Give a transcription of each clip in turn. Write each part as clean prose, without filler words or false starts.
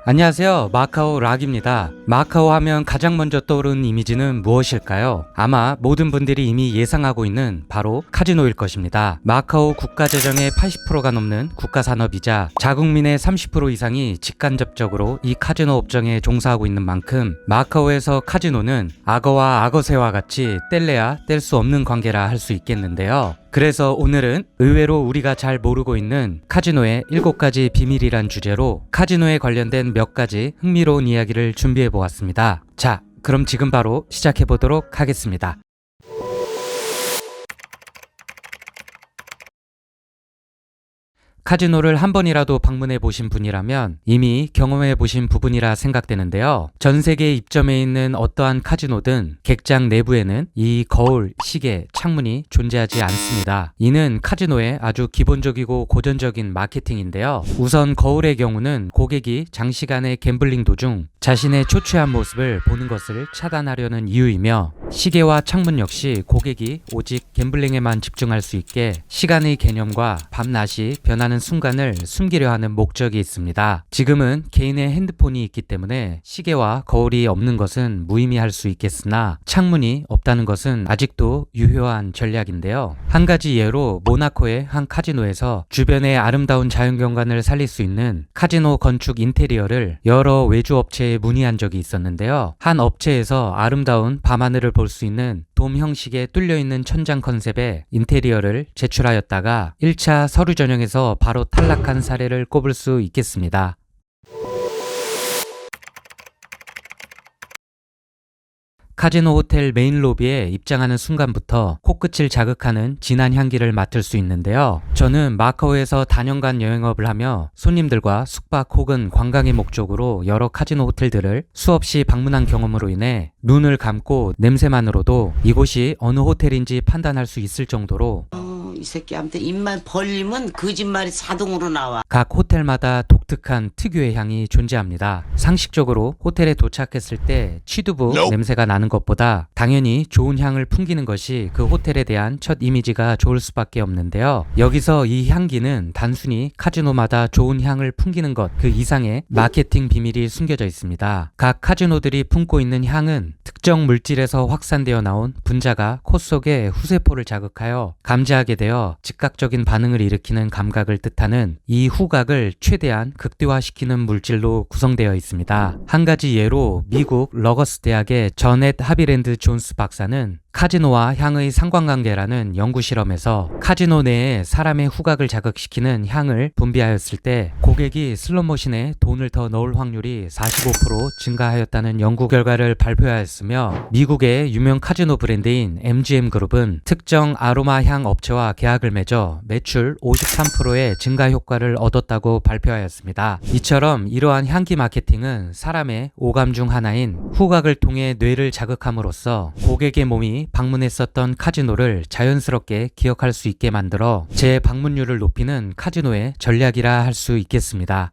안녕하세요. 마카오 락입니다. 마카오 하면 가장 먼저 떠오르는 이미지는 무엇일까요? 아마 모든 분들이 이미 예상하고 있는 바로 카지노일 것입니다. 마카오 국가재정의 80%가 넘는 국가산업이자 자국민의 30% 이상이 직간접적으로 이 카지노 업종에 종사하고 있는 만큼 마카오에서 카지노는 악어와 악어새와 같이 뗄래야 뗄 수 없는 관계라 할 수 있겠는데요. 그래서 오늘은 의외로 우리가 잘 모르고 있는 카지노의 7가지 비밀이란 주제로 카지노에 관련된 몇 가지 흥미로운 이야기를 준비해 보았습니다. 자, 그럼 지금 바로 시작해 보도록 하겠습니다. 카지노를 한 번이라도 방문해 보신 분이라면 이미 경험해 보신 부분이라 생각되는데요. 전 세계에 입점해 있는 어떠한 카지노든 객장 내부에는 이 거울, 시계, 창문이 존재하지 않습니다. 이는 카지노의 아주 기본적이고 고전적인 마케팅인데요. 우선 거울의 경우는 고객이 장시간의 갬블링 도중 자신의 초췌한 모습을 보는 것을 차단하려는 이유이며, 시계와 창문 역시 고객이 오직 갬블링에만 집중할 수 있게 시간의 개념과 밤낮이 변하는 순간을 숨기려 하는 목적이 있습니다. 지금은 개인의 핸드폰이 있기 때문에 시계와 거울이 없는 것은 무의미할 수 있겠으나 창문이 없다는 것은 아직도 유효한 전략인데요. 한 가지 예로 모나코의 한 카지노에서 주변의 아름다운 자연경관을 살릴 수 있는 카지노 건축 인테리어를 여러 외주 업체에 문의한 적이 있었는데요. 한 업체에서 아름다운 밤하늘을 볼 수 있는 돔 형식의 뚫려있는 천장 컨셉의 인테리어를 제출하였다가 1차 서류 전형에서 바로 탈락한 사례를 꼽을 수 있겠습니다. 카지노 호텔 메인 로비에 입장하는 순간부터 코끝을 자극하는 진한 향기를 맡을 수 있는데요. 저는 마카오에서 다년간 여행업을 하며 손님들과 숙박 혹은 관광의 목적으로 여러 카지노 호텔들을 수없이 방문한 경험으로 인해 눈을 감고 냄새만으로도 이곳이 어느 호텔인지 판단할 수 있을 정도로 이 새끼한테 입만 벌리면 거짓말이 자동으로 나와. 각 호텔마다 독특한 특유의 향이 존재합니다. 상식적으로 호텔에 도착했을 때 취두부 냄새가 나는 것보다 당연히 좋은 향을 풍기는 것이 그 호텔에 대한 첫 이미지가 좋을 수밖에 없는데요. 여기서 이 향기는 단순히 카지노마다 좋은 향을 풍기는 것 그 이상의 마케팅 비밀이 숨겨져 있습니다. 각 카지노들이 품고 있는 향은 특정 물질에서 확산되어 나온 분자가 코 속에 후세포를 자극하여 감지하게 되어 즉각적인 반응을 일으키는 감각을 뜻하는 이 후각을 최대한 극대화시키는 물질로 구성되어 있습니다. 한 가지 예로 미국 러거스 대학의 저넷 하비랜드 존스 박사는 카지노와 향의 상관관계라는 연구 실험에서 카지노 내에 사람의 후각을 자극시키는 향을 분비하였을 때 고객이 슬롯머신에 돈을 더 넣을 확률이 45% 증가하였다는 연구 결과를 발표하였으며, 미국의 유명 카지노 브랜드인 MGM그룹은 특정 아로마 향 업체와 계약을 맺어 매출 53%의 증가 효과를 얻었다고 발표하였습니다. 이처럼 이러한 향기 마케팅은 사람의 오감 중 하나인 후각을 통해 뇌를 자극함으로써 고객의 몸이 방문했었던 카지노를 자연스럽게 기억할 수 있게 만들어 재방문율을 높이는 카지노의 전략이라 할 수 있겠습니다.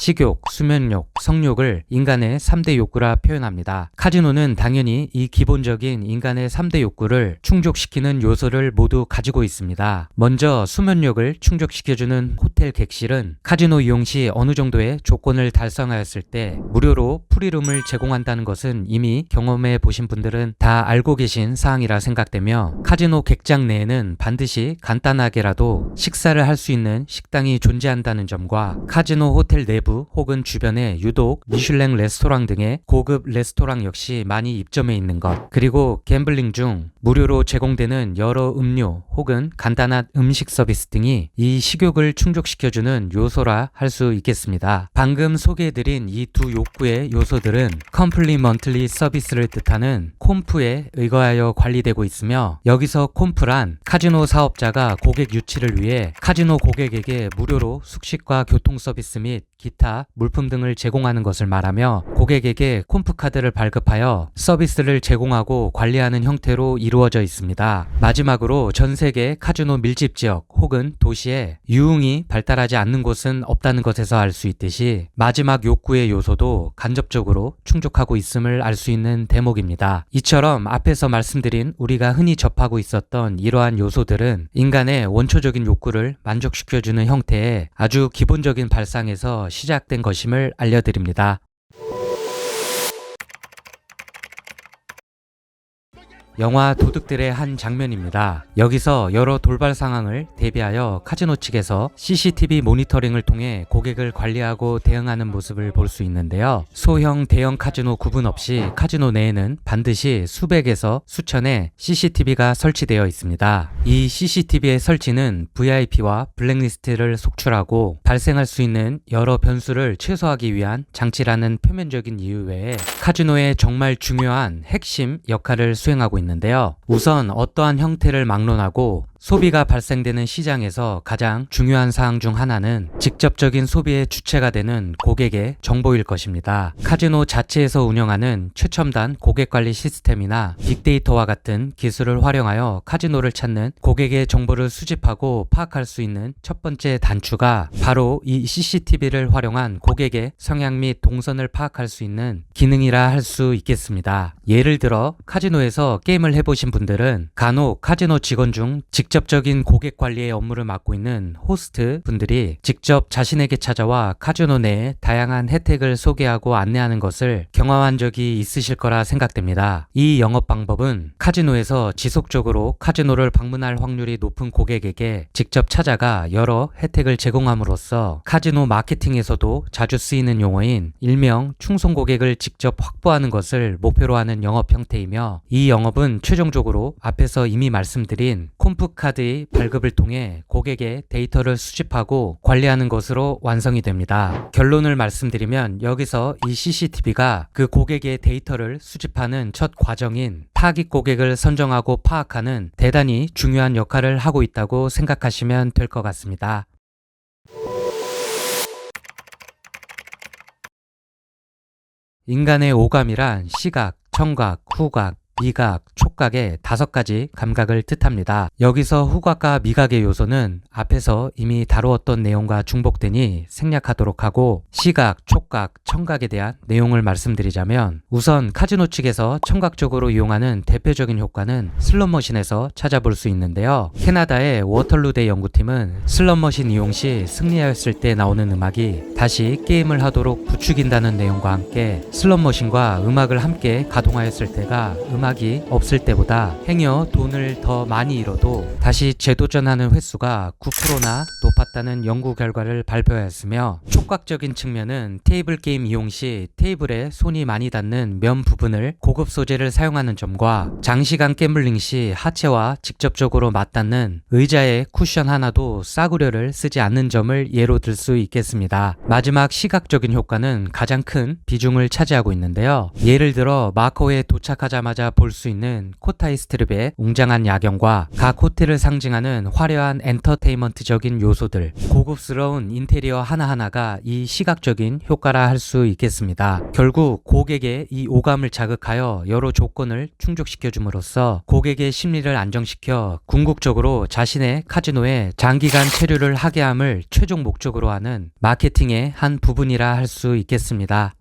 식욕, 수면욕, 성욕을 인간의 3대 욕구라 표현합니다. 카지노는 당연히 이 기본적인 인간의 3대 욕구를 충족시키는 요소를 모두 가지고 있습니다. 먼저 수면욕을 충족시켜주는 호텔 객실은 카지노 이용 시 어느 정도의 조건을 달성하였을 때 무료로 프리룸을 제공한다는 것은 이미 경험해 보신 분들은 다 알고 계신 사항이라 생각되며, 카지노 객장 내에는 반드시 간단하게라도 식사를 할 수 있는 식당이 존재한다는 점과 카지노 호텔 내부 혹은 주변에 유독 미슐랭 레스토랑 등의 고급 레스토랑 역시 많이 입점해 있는 것, 그리고 갬블링 중 무료로 제공되는 여러 음료 혹은 간단한 음식 서비스 등이 이 식욕을 충족시켜주는 요소라 할 수 있겠습니다. 방금 소개해드린 이 두 욕구의 요소들은 컴플리먼틀리 서비스를 뜻하는 콤프에 의거하여 관리되고 있으며, 여기서 콤프란 카지노 사업자가 고객 유치를 위해 카지노 고객에게 무료로 숙식과 교통 서비스 및 기타 기타, 물품 등을 제공하는 것을 말하며 고객에게 콤프카드를 발급하여 서비스를 제공하고 관리하는 형태로 이루어져 있습니다. 마지막으로 전 세계 카지노 밀집 지역 혹은 도시에 유흥이 발달하지 않는 곳은 없다는 것에서 알 수 있듯이 마지막 욕구의 요소도 간접적으로 충족하고 있음을 알 수 있는 대목입니다. 이처럼 앞에서 말씀드린 우리가 흔히 접하고 있었던 이러한 요소들은 인간의 원초적인 욕구를 만족시켜주는 형태의 아주 기본적인 발상에서 시작된 것임을 알려드립니다. 영화 도둑들의 한 장면입니다. 여기서 여러 돌발 상황을 대비하여 카지노 측에서 CCTV 모니터링을 통해 고객을 관리하고 대응하는 모습을 볼 수 있는데요. 소형, 대형 카지노 구분 없이 카지노 내에는 반드시 수백에서 수천의 CCTV가 설치되어 있습니다. 이 CCTV의 설치는 VIP와 블랙리스트를 속출하고 발생할 수 있는 여러 변수를 최소화하기 위한 장치라는 표면적인 이유 외에 카지노의 정말 중요한 핵심 역할을 수행하고 있는데요. 우선 어떠한 형태를 막론하고 소비가 발생되는 시장에서 가장 중요한 사항 중 하나는 직접적인 소비의 주체가 되는 고객의 정보일 것입니다. 카지노 자체에서 운영하는 최첨단 고객관리 시스템이나 빅데이터와 같은 기술을 활용하여 카지노를 찾는 고객의 정보를 수집하고 파악할 수 있는 첫 번째 단추가 바로 이 CCTV를 활용한 고객의 성향 및 동선을 파악할 수 있는 기능이라 할 수 있겠습니다. 예를 들어 카지노에서 게임을 해보신 분들은 간혹 카지노 직원 중 직접적인 고객 관리의 업무를 맡고 있는 호스트 분들이 직접 자신에게 찾아와 카지노 내에 다양한 혜택을 소개하고 안내하는 것을 경험한 적이 있으실 거라 생각됩니다. 이 영업 방법은 카지노에서 지속적으로 카지노를 방문할 확률이 높은 고객에게 직접 찾아가 여러 혜택을 제공함으로써 카지노 마케팅에서도 자주 쓰이는 용어인 일명 충성 고객을 직접 확보하는 것을 목표로 하는 영업 형태이며, 이 영업은 최종적으로 앞에서 이미 말씀드린 콤프카드의 발급을 통해 고객의 데이터를 수집하고 관리하는 것으로 완성이 됩니다. 결론을 말씀드리면 여기서 이 CCTV가 그 고객의 데이터를 수집하는 첫 과정인 타깃 고객을 선정하고 파악하는 대단히 중요한 역할을 하고 있다고 생각하시면 될 것 같습니다. 인간의 오감이란 시각, 청각, 후각, 미각, 촉각의 5가지 감각을 뜻합니다. 여기서 후각과 미각의 요소는 앞에서 이미 다루었던 내용과 중복되니 생략하도록 하고, 시각, 촉각, 청각에 대한 내용을 말씀드리자면 우선 카지노 측에서 청각적으로 이용하는 대표적인 효과는 슬롯머신에서 찾아볼 수 있는데요. 캐나다의 워털루대 연구팀은 슬롯머신 이용 시 승리하였을 때 나오는 음악이 다시 게임을 하도록 부추긴다는 내용과 함께 슬롯머신과 음악을 함께 가동하였을 때가 음악이 없을 때보다 행여 돈을 더 많이 잃어도 다시 재도전하는 횟수가 9%나 높았다는 연구 결과를 발표하였으며, 촉각적인 측면은 테이블 게임 이용 시 테이블에 손이 많이 닿는 면 부분을 고급 소재를 사용하는 점과 장시간 gambling 시 하체와 직접적으로 맞닿는 의자의 쿠션 하나도 싸구려를 쓰지 않는 점을 예로 들 수 있겠습니다. 마지막 시각적인 효과는 가장 큰 비중을 차지하고 있는데요. 예를 들어 마카오에 도착하자마자 볼 수 있는 코타이 스트립의 웅장한 야경과 각 호텔을 상징하는 화려한 엔터테인먼트적인 요소들, 고급스러운 인테리어 하나하나가 이 시각적인 효과라 할 수 있겠습니다. 결국 고객의 이 오감을 자극하여 여러 조건을 충족시켜 줌으로써 고객의 심리를 안정시켜 궁극적으로 자신의 카지노에 장기간 체류를 하게 함을 최종 목적으로 하는 마케팅의 한 부분이라 할 수 있겠습니다.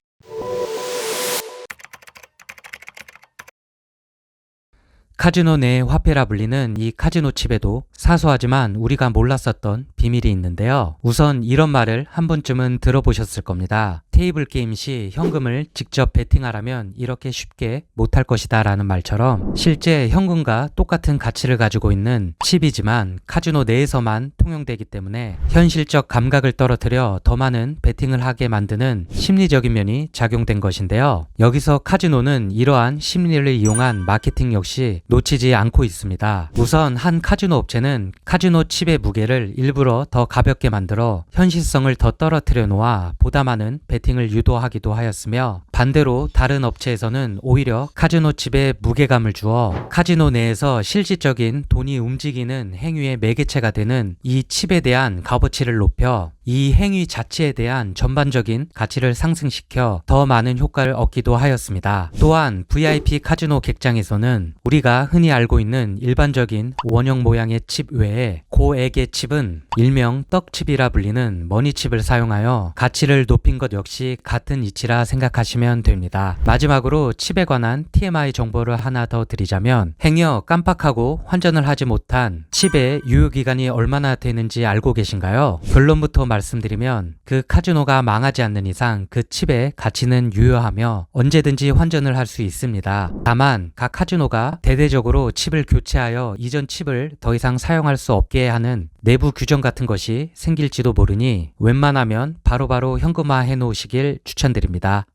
카지노 내 화폐라 불리는 이 카지노 칩에도 사소하지만 우리가 몰랐었던 비밀이 있는데요. 우선 이런 말을 한 번쯤은 들어보셨을 겁니다. 테이블 게임 시 현금을 직접 베팅하라면 이렇게 쉽게 못할 것이다 라는 말처럼, 실제 현금과 똑같은 가치를 가지고 있는 칩이지만 카지노 내에서만 통용되기 때문에 현실적 감각을 떨어뜨려 더 많은 베팅을 하게 만드는 심리적인 면이 작용된 것인데요. 여기서 카지노는 이러한 심리를 이용한 마케팅 역시 놓치지 않고 있습니다. 우선 한 카지노 업체는 카지노 칩의 무게를 일부러 더 가볍게 만들어 현실성을 더 떨어뜨려 놓아 보다 많은 베팅을 유도하기도 하였으며, 반대로 다른 업체에서는 오히려 카지노 칩에 무게감을 주어 카지노 내에서 실질적인 돈이 움직이는 행위의 매개체가 되는 이 칩에 대한 값어치를 높여 이 행위 자체에 대한 전반적인 가치를 상승시켜 더 많은 효과를 얻기도 하였습니다. 또한 VIP 카지노 객장에서는 우리가 흔히 알고 있는 일반적인 원형 모양의 칩 외에 고액의 칩은 일명 떡칩이라 불리는 머니칩을 사용하여 가치를 높인 것 역시 같은 이치라 생각하시면 됩니다. 마지막으로 칩에 관한 TMI 정보를 하나 더 드리자면 행여 깜빡하고 환전을 하지 못한 칩의 유효기간이 얼마나 되는지 알고 계신가요? 결론부터 말씀드리면 그 카지노가 망하지 않는 이상 그 칩의 가치는 유효하며 언제든지 환전을 할 수 있습니다. 다만 각 카지노가 대대적으로 칩을 교체하여 이전 칩을 더 이상 사용할 수 없게 하는 내부 규정 같은 것이 생길지도 모르니 웬만하면 바로바로 현금화해 놓으시길 추천드립니다.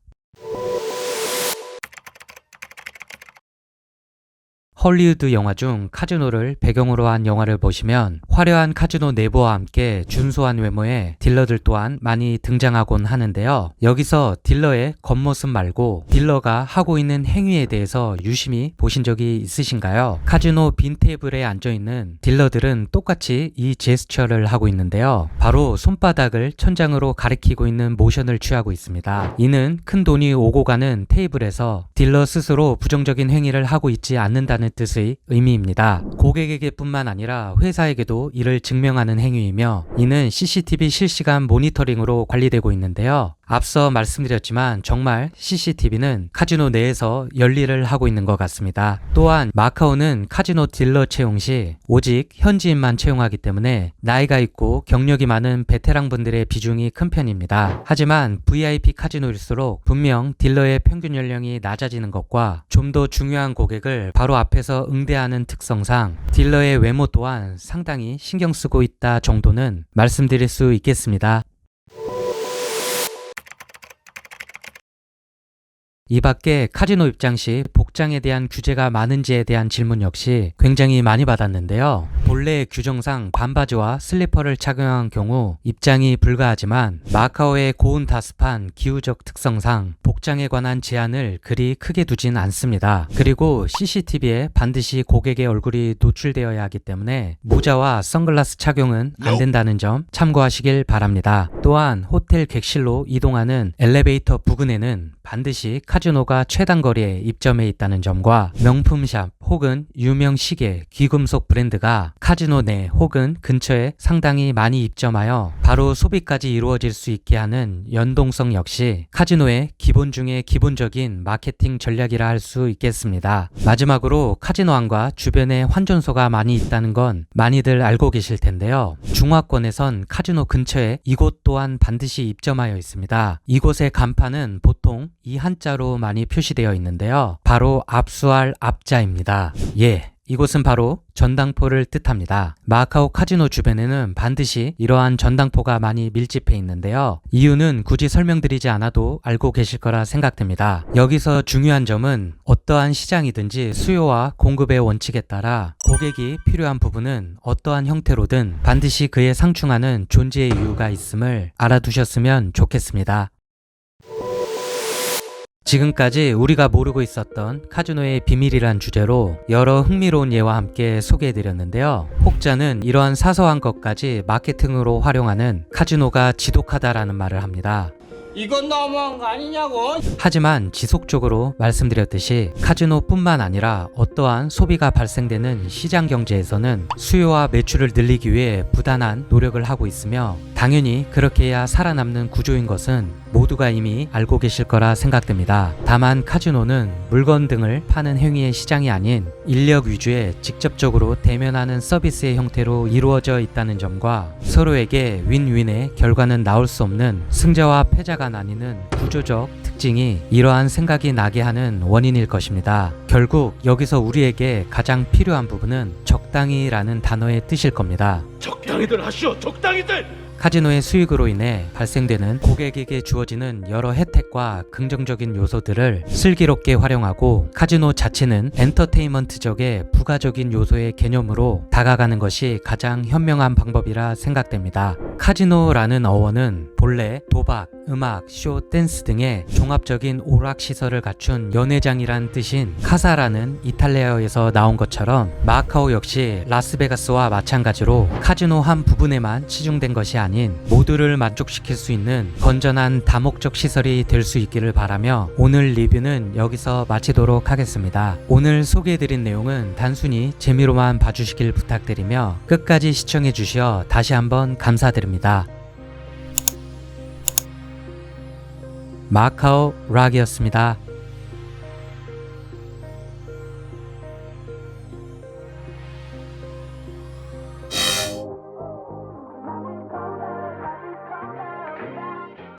헐리우드 영화 중 카지노를 배경으로 한 영화를 보시면 화려한 카지노 내부와 함께 준수한 외모의 딜러들 또한 많이 등장하곤 하는데요. 여기서 딜러의 겉모습 말고 딜러가 하고 있는 행위에 대해서 유심히 보신 적이 있으신가요? 카지노 빈 테이블에 앉아있는 딜러들은 똑같이 이 제스처를 하고 있는데요. 바로 손바닥을 천장으로 가리키고 있는 모션을 취하고 있습니다. 이는 큰 돈이 오고 가는 테이블에서 딜러 스스로 부정적인 행위를 하고 있지 않는다는 뜻의 의미입니다. 고객에게 뿐만 아니라 회사에게도 이를 증명하는 행위이며 이는 CCTV 실시간 모니터링으로 관리되고 있는데요. 앞서 말씀드렸지만 정말 CCTV는 카지노 내에서 열일을 하고 있는 것 같습니다. 또한 마카오는 카지노 딜러 채용 시 오직 현지인만 채용하기 때문에 나이가 있고 경력이 많은 베테랑 분들의 비중이 큰 편입니다. 하지만 VIP 카지노일수록 분명 딜러의 평균 연령이 낮아지는 것과 좀 더 중요한 고객을 바로 앞에서 응대하는 특성상 딜러의 외모 또한 상당히 신경 쓰고 있다 정도는 말씀드릴 수 있겠습니다. 이 밖에 카지노 입장 시 복장에 대한 규제가 많은지에 대한 질문 역시 굉장히 많이 받았는데요. 본래 규정상 반바지와 슬리퍼를 착용한 경우 입장이 불가하지만 마카오의 고온다습한 기후적 특성상 복장에 관한 제한을 그리 크게 두진 않습니다. 그리고 CCTV에 반드시 고객의 얼굴이 노출되어야 하기 때문에 모자와 선글라스 착용은 안 된다는 점 참고하시길 바랍니다. 또한 호텔 객실로 이동하는 엘리베이터 부근에는 반드시 카지노가 최단 거리에 입점해 있다는 점과 명품샵 혹은 유명 시계, 귀금속 브랜드가 카지노 내 혹은 근처에 상당히 많이 입점하여 바로 소비까지 이루어질 수 있게 하는 연동성 역시 카지노의 기본 중에 기본적인 마케팅 전략이라 할 수 있겠습니다. 마지막으로 카지노 안과 주변에 환전소가 많이 있다는 건 많이들 알고 계실 텐데요. 중화권에선 카지노 근처에 이곳 또한 반드시 입점하여 있습니다. 이곳의 간판은 보통 이 한자로 많이 표시되어 있는데요. 바로 압수할 압자입니다. 이곳은 바로 전당포를 뜻합니다. 마카오 카지노 주변에는 반드시 이러한 전당포가 많이 밀집해 있는데요. 이유는 굳이 설명드리지 않아도 알고 계실 거라 생각됩니다. 여기서 중요한 점은 어떠한 시장이든지 수요와 공급의 원칙에 따라 고객이 필요한 부분은 어떠한 형태로든 반드시 그에 상충하는 존재의 이유가 있음을 알아두셨으면 좋겠습니다. 지금까지 우리가 모르고 있었던 카지노의 비밀이란 주제로 여러 흥미로운 예와 함께 소개해드렸는데요. 혹자는 이러한 사소한 것까지 마케팅으로 활용하는 카지노가 지독하다라는 말을 합니다. 이건 너무한 거 아니냐고. 하지만 지속적으로 말씀드렸듯이 카지노뿐만 아니라 어떠한 소비가 발생되는 시장 경제에서는 수요와 매출을 늘리기 위해 부단한 노력을 하고 있으며 당연히 그렇게 해야 살아남는 구조인 것은 모두가 이미 알고 계실 거라 생각됩니다. 다만 카지노는 물건 등을 파는 행위의 시장이 아닌 인력 위주의 직접적으로 대면하는 서비스의 형태로 이루어져 있다는 점과 서로에게 윈윈의 결과는 나올 수 없는 승자와 패자가 나뉘는 구조적 특징이 이러한 생각이 나게 하는 원인일 것입니다. 결국 여기서 우리에게 가장 필요한 부분은 적당히라는 단어의 뜻일 겁니다. 적당히들 하시오, 적당히들. 카지노의 수익으로 인해 발생되는 고객에게 주어지는 여러 혜택과 긍정적인 요소들을 슬기롭게 활용하고 카지노 자체는 엔터테인먼트적의 부가적인 요소의 개념으로 다가가는 것이 가장 현명한 방법이라 생각됩니다. 카지노라는 어원은 본래 도박, 음악, 쇼, 댄스 등의 종합적인 오락 시설을 갖춘 연회장이란 뜻인 카사라는 이탈리아어에서 나온 것처럼 마카오 역시 라스베가스와 마찬가지로 카지노 한 부분에만 치중된 것이 아닌 모두를 만족시킬 수 있는 건전한 다목적 시설이 될 수 있기를 바라며 오늘 리뷰는 여기서 마치도록 하겠습니다. 오늘 소개해드린 내용은 단순히 재미로만 봐주시길 부탁드리며 끝까지 시청해주시어 다시 한번 감사드립니다. 마카오 락이었습니다.